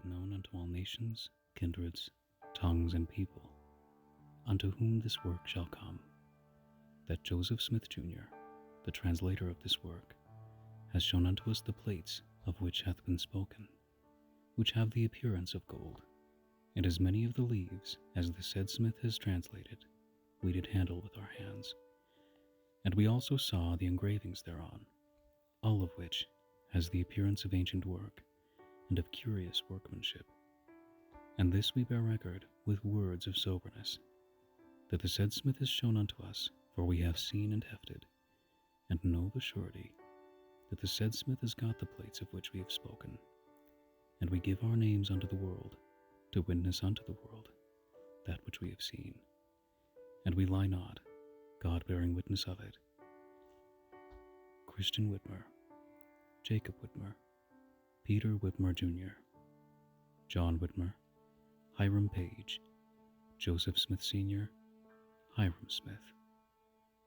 it known unto all nations, kindreds, tongues, and people, unto whom this work shall come, that Joseph Smith, Jr., the translator of this work, has shown unto us the plates of which hath been spoken, which have the appearance of gold, and as many of the leaves as the said Smith has translated, we did handle with our hands. And we also saw the engravings thereon, all of which has the appearance of ancient work and of curious workmanship. And this we bear record with words of soberness, that the said Smith is shown unto us, for we have seen and hefted, and know of a surety that the said Smith has got the plates of which we have spoken, and we give our names unto the world, to witness unto the world that which we have seen, and we lie not, God bearing witness of it. Christian Whitmer, Jacob Whitmer, Peter Whitmer Jr., John Whitmer, Hiram Page, Joseph Smith Sr., Hiram Smith,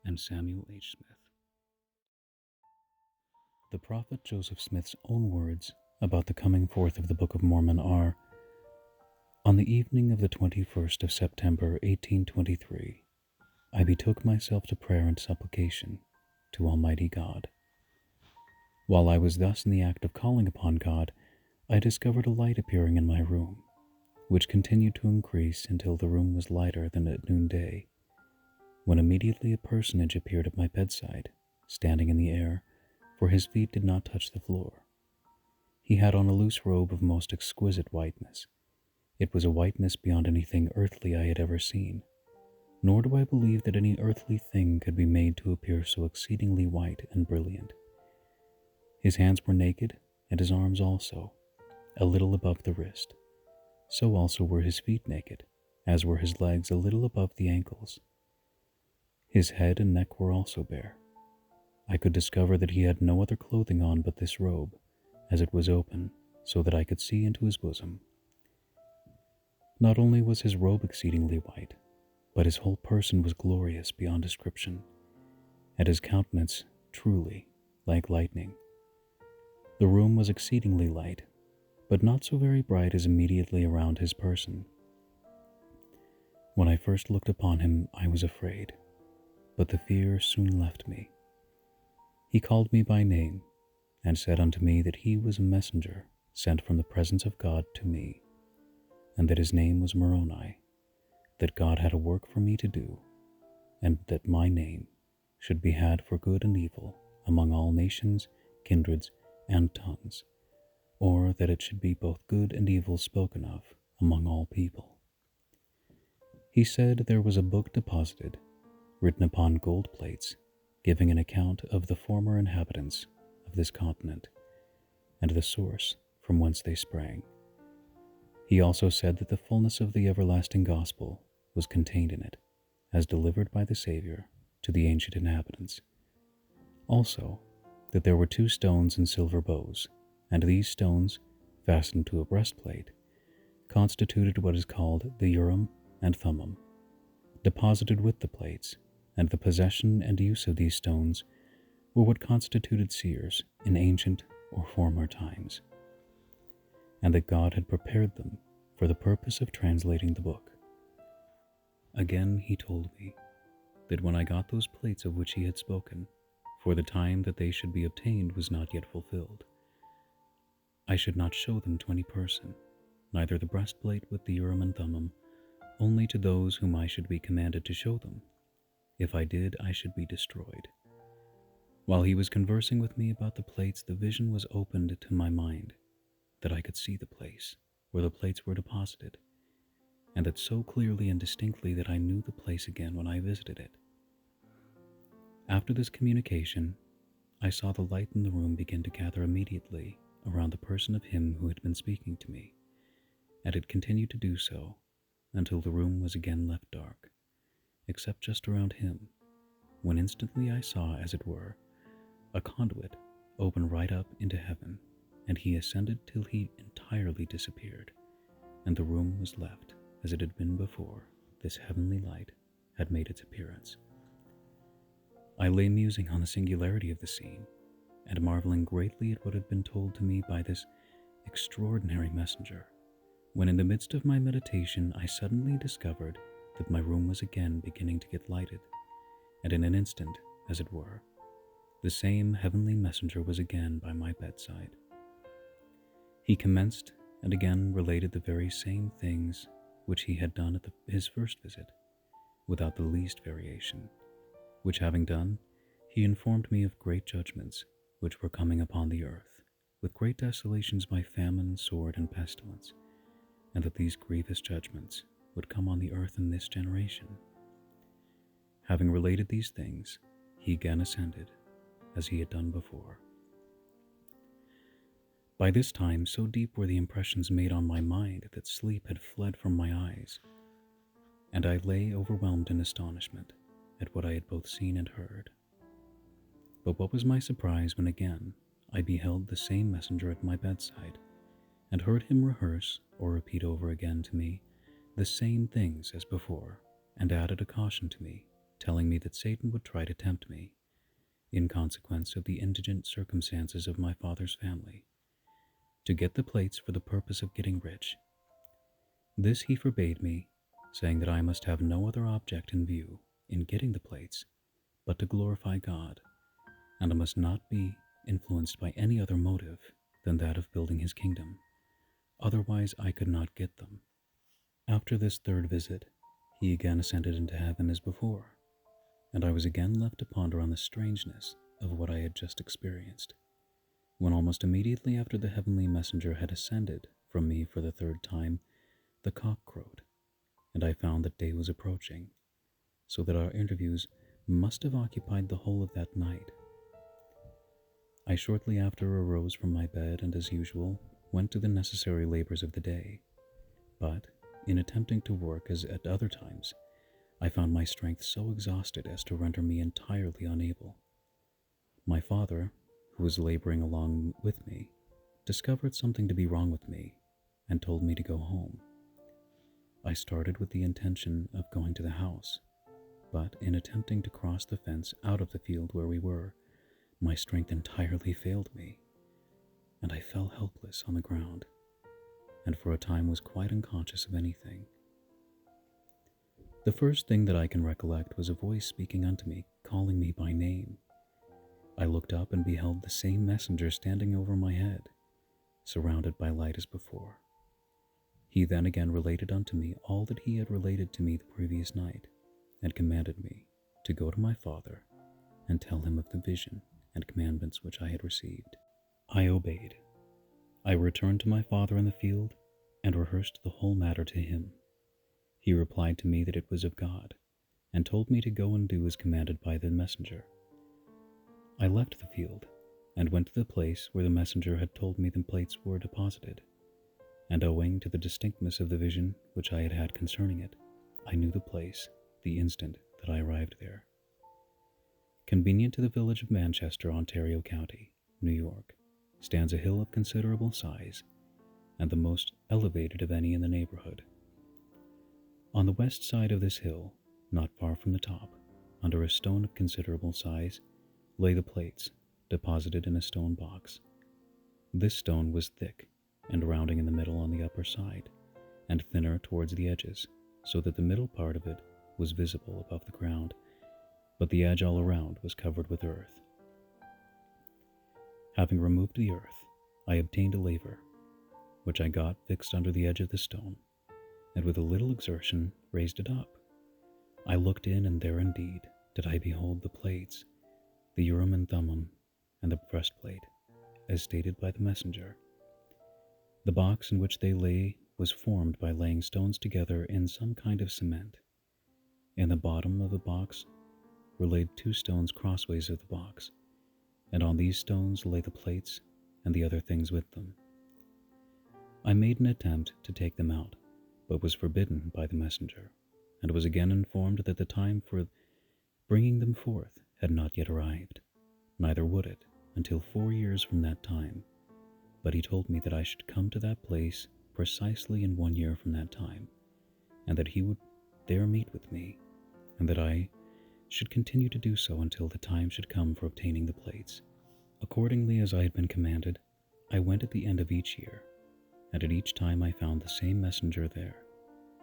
and Samuel H. Smith. The prophet Joseph Smith's own words about the coming forth of the Book of Mormon are, "On the evening of the 21st of September, 1823, I betook myself to prayer and supplication to Almighty God. While I was thus in the act of calling upon God, I discovered a light appearing in my room, which continued to increase until the room was lighter than at noonday, when immediately a personage appeared at my bedside, standing in the air, for his feet did not touch the floor. He had on a loose robe of most exquisite whiteness. It was a whiteness beyond anything earthly I had ever seen, nor do I believe that any earthly thing could be made to appear so exceedingly white and brilliant. His hands were naked, and his arms also, a little above the wrist. So also were his feet naked, as were his legs a little above the ankles. His head and neck were also bare. I could discover that he had no other clothing on but this robe, as it was open, so that I could see into his bosom. Not only was his robe exceedingly white, but his whole person was glorious beyond description, and his countenance truly like lightning. The room was exceedingly light, but not so very bright as immediately around his person. When I first looked upon him, I was afraid, but the fear soon left me. He called me by name, and said unto me that he was a messenger sent from the presence of God to me, and that his name was Moroni, that God had a work for me to do, and that my name should be had for good and evil among all nations, kindreds, and tongues, or that it should be both good and evil spoken of among all people. He said there was a book deposited, written upon gold plates, giving an account of the former inhabitants of this continent, and the source from whence they sprang. He also said that the fullness of the everlasting gospel was contained in it, as delivered by the Savior to the ancient inhabitants. Also, that there were 2 stones and silver bows, and these stones, fastened to a breastplate, constituted what is called the Urim and Thummim, deposited with the plates, and the possession and use of these stones were what constituted seers in ancient or former times, and that God had prepared them for the purpose of translating the book. Again he told me that when I got those plates of which he had spoken, for the time that they should be obtained was not yet fulfilled, I should not show them to any person, neither the breastplate with the Urim and Thummim, only to those whom I should be commanded to show them. If I did, I should be destroyed. While he was conversing with me about the plates, the vision was opened to my mind, that I could see the place where the plates were deposited, and that so clearly and distinctly that I knew the place again when I visited it. After this communication, I saw the light in the room begin to gather immediately around the person of him who had been speaking to me, and it continued to do so until the room was again left dark, except just around him, when instantly I saw, as it were, a conduit open right up into heaven, and he ascended till he entirely disappeared, and the room was left as it had been before this heavenly light had made its appearance. I lay musing on the singularity of the scene, and marveling greatly at what had been told to me by this extraordinary messenger, when in the midst of my meditation I suddenly discovered that my room was again beginning to get lighted, and in an instant, as it were, the same heavenly messenger was again by my bedside. He commenced and again related the very same things which he had done at his first visit, without the least variation, which having done, he informed me of great judgments which were coming upon the earth, with great desolations by famine, sword, and pestilence, and that these grievous judgments would come on the earth in this generation. Having related these things, he again ascended, as he had done before. By this time, so deep were the impressions made on my mind that sleep had fled from my eyes, and I lay overwhelmed in astonishment at what I had both seen and heard. But what was my surprise when again I beheld the same messenger at my bedside, and heard him rehearse or repeat over again to me the same things as before, and added a caution to me, telling me that Satan would try to tempt me, in consequence of the indigent circumstances of my father's family, to get the plates for the purpose of getting rich. This he forbade me, saying that I must have no other object in view in getting the plates but to glorify God, and I must not be influenced by any other motive than that of building his kingdom. Otherwise I could not get them. After this third visit, he again ascended into heaven as before, and I was again left to ponder on the strangeness of what I had just experienced, when almost immediately after the heavenly messenger had ascended from me for the third time, the cock crowed, and I found that day was approaching, so that our interviews must have occupied the whole of that night. I shortly after arose from my bed and, as usual, went to the necessary labors of the day, but, in attempting to work as at other times, I found my strength so exhausted as to render me entirely unable. My father, who was laboring along with me, discovered something to be wrong with me, and told me to go home. I started with the intention of going to the house, but in attempting to cross the fence out of the field where we were, my strength entirely failed me, and I fell helpless on the ground, and for a time was quite unconscious of anything. The first thing that I can recollect was a voice speaking unto me, calling me by name. I looked up and beheld the same messenger standing over my head, surrounded by light as before. He then again related unto me all that he had related to me the previous night, and commanded me to go to my father and tell him of the vision and commandments which I had received. I obeyed. I returned to my father in the field and rehearsed the whole matter to him. He replied to me that it was of God, and told me to go and do as commanded by the messenger. I left the field and went to the place where the messenger had told me the plates were deposited, and owing to the distinctness of the vision which I had had concerning it, I knew the place the instant that I arrived there. Convenient to the village of Manchester, Ontario County, New York, stands a hill of considerable size, and the most elevated of any in the neighborhood. On the west side of this hill, not far from the top, under a stone of considerable size, lay the plates, deposited in a stone box. This stone was thick and rounding in the middle on the upper side, and thinner towards the edges, so that the middle part of it was visible above the ground, but the edge all around was covered with earth. Having removed the earth, I obtained a laver, which I got fixed under the edge of the stone, and with a little exertion raised it up. I looked in, and there indeed did I behold the plates, the urim and thummim, and the breastplate, as stated by the messenger. The box in which they lay was formed by laying stones together in some kind of cement. In the bottom of the box were laid 2 stones crossways of the box, and on these stones lay the plates and the other things with them. I made an attempt to take them out, but was forbidden by the messenger, and was again informed that the time for bringing them forth had not yet arrived, neither would it until 4 years from that time. But he told me that I should come to that place precisely in 1 year from that time, and that he would there meet with me, and that I should continue to do so until the time should come for obtaining the plates. Accordingly, as I had been commanded, I went at the end of each year, and at each time I found the same messenger there,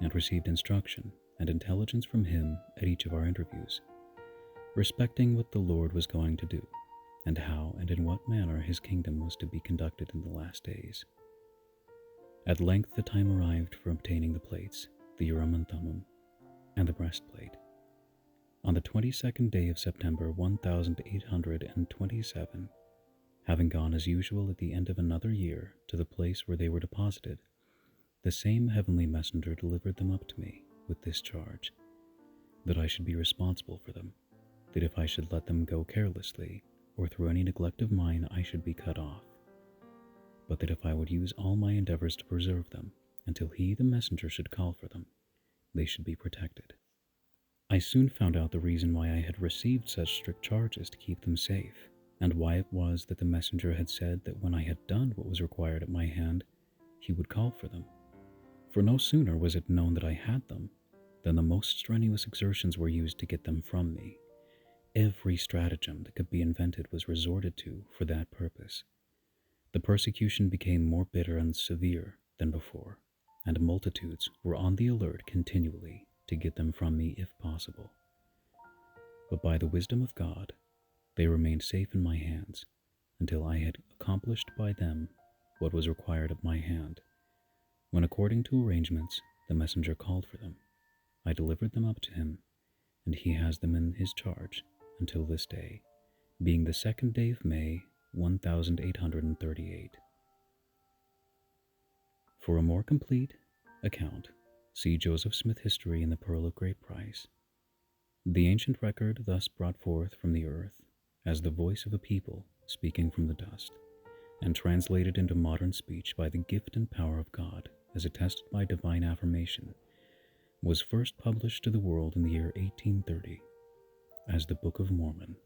and received instruction and intelligence from him at each of our interviews, respecting what the Lord was going to do, and how and in what manner his kingdom was to be conducted in the last days. At length the time arrived for obtaining the plates, the Urim and Thummim, and the breastplate. On the 22nd day of September 1827, having gone as usual at the end of another year to the place where they were deposited, the same heavenly messenger delivered them up to me with this charge, that I should be responsible for them, that if I should let them go carelessly, or through any neglect of mine, I should be cut off, but that if I would use all my endeavors to preserve them until he, the messenger, should call for them, they should be protected. I soon found out the reason why I had received such strict charges to keep them safe, and why it was that the messenger had said that when I had done what was required at my hand, he would call for them. For no sooner was it known that I had them, than the most strenuous exertions were used to get them from me. Every stratagem that could be invented was resorted to for that purpose. The persecution became more bitter and severe than before, and multitudes were on the alert continually to get them from me if possible. But by the wisdom of God, they remained safe in my hands until I had accomplished by them what was required at my hand, when according to arrangements the messenger called for them. I delivered them up to him, and he has them in his charge until this day, being the 2nd day of May, 1838. For a more complete account, see Joseph Smith History in the Pearl of Great Price. The ancient record thus brought forth from the earth, as the voice of a people speaking from the dust, and translated into modern speech by the gift and power of God, as attested by divine affirmation, was first published to the world in the year 1830 as the Book of Mormon,